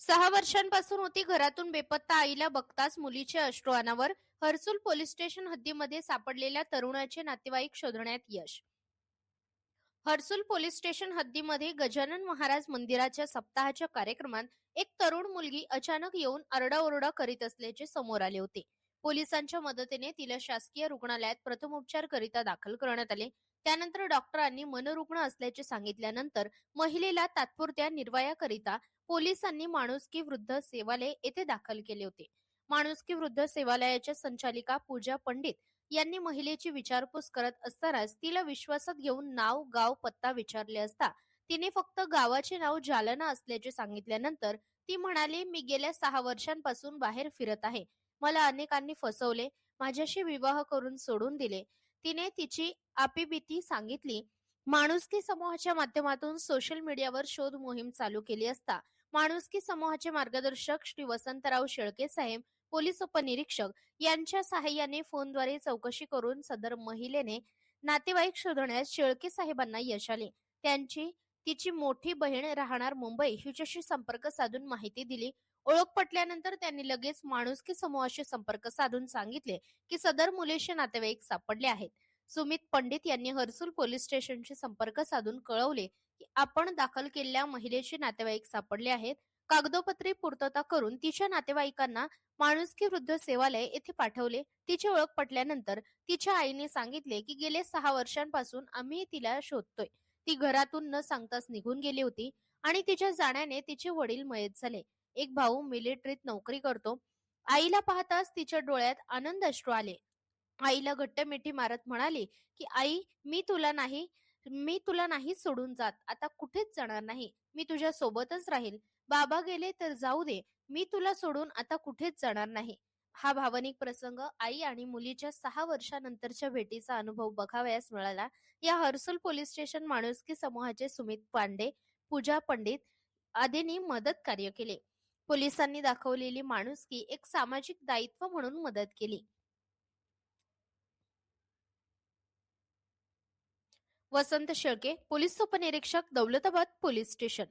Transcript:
6 वर्षांपासून होती घरातून बेपत्ता आईला बघताच मुलीचे अश्रू अनावर. हर्सुल पोलीस स्टेशन हद्दीमध्ये सापडलेल्या तरुणाचे नातेवाईक शोधण्यात यश. हर्सुल पोलीस स्टेशन हद्दीमध्ये गजानन महाराज मंदिराच्या सप्ताहाच्या कार्यक्रमात एक तरुण मुलगी अचानक येऊन आरडाओरडा करीत असल्याचे समोर आले होते. पोलिसांच्या मदतीने तिला शासकीय रुग्णालयात प्रथमोपचारकरिता दाखल करण्यात आले. त्यानंतर डॉक्टरांनी मनोरुग्ण असल्याचे सांगितल्यानंतर महिलेला तात्पुरत्या निर्वायाकरिता पोलिसांनी माणुसकी वृद्ध सेवालय येथे दाखल केले होते. माणुसकी वृद्ध सेवालयाच्या संचालिका पूजा पंडित यांनी महिलेची विचारपूस करत असतानाच तिला विश्वासात घेऊन नाव, गाव, पत्ता विचारले असता तिने फक्त गावाचे नाव जालना असल्याचे सांगितल्यानंतर ती म्हणाली, मी गेल्या 6 वर्षांपासून बाहेर फिरत आहे. मला अनेकांनी फसवले, माझ्याशी विवाह करून सोडून दिले. तिने तिची आपीबीती सांगितली. माणुसकी समूहाच्या माध्यमातून सोशल मीडियावर शोध मोहीम चालू केली असता माणुसकी समूहाचे मार्गदर्शक श्री वसंतराव शेळके साहेब, पोलीस उपनिरीक्षक यांच्या सहाय्याने फोनद्वारे चौकशी करून सदर महिलेने नातेवाईक शोधण्यात शेळके साहेबांना यश आले. त्यांची तिची मोठी बहीण राहणार मुंबई हिच्याशी संपर्क साधून माहिती दिली. ओळख पटल्यानंतर त्यांनी लगेच माणुसकी समूहाशी संपर्क साधून सांगितले की सदर मुलीचे नातेवाईक सापडले आहेत. सुमित पंडित यांनी हर्सुल पोलीस स्टेशनशी संपर्क साधून कळवले की आपण दाखल केलेल्या महिलेचे नातेवाईक सापडले आहेत. कागदोपत्री पूर्तता करून तिच्या नातेवाईकांना माणुसकी वृद्ध सेवालय येथे पाठवले. तिची ओळख पटल्यानंतर तिच्या आईने सांगितले की गेले 6 वर्षांपासून आम्ही तिला शोधतोय. ती घरातून न सांगताच निघून गेली होती आणि तिच्या जाण्याने तिचे वडील मयत झाले. एक भाऊ मिलिटरीत नोकरी करतो. आईला पाहताच तिच्या डोळ्यात आनंद अश्रू आले. आईला घट्ट मिठी मारत म्हणाली की आई, मी तुला नाही सोडून जात. आता कुठेच जाणार नाही. मी तुझ्या सोबतच राहील. बाबा गेले तर जाऊ दे, मी तुला सोडून आता कुठेच जाणार नाही. हा भावनिक प्रसंग आई आणि मुलीच्या 6 वर्षानंतरच्या भेटीचा अनुभव बघावयास मिळाला. या हर्सुल पोलीस स्टेशन माणुसकी समूहाचे सुमित पांडे, पूजा पंडित आदींनी मदत कार्य केले. पोलिसांनी दाखवलेली माणुसकी एक सामाजिक दायित्व म्हणून मदत केली. वसंत शेळके, पोलीस उपनिरीक्षक, दौलताबाद पोलीस स्टेशन.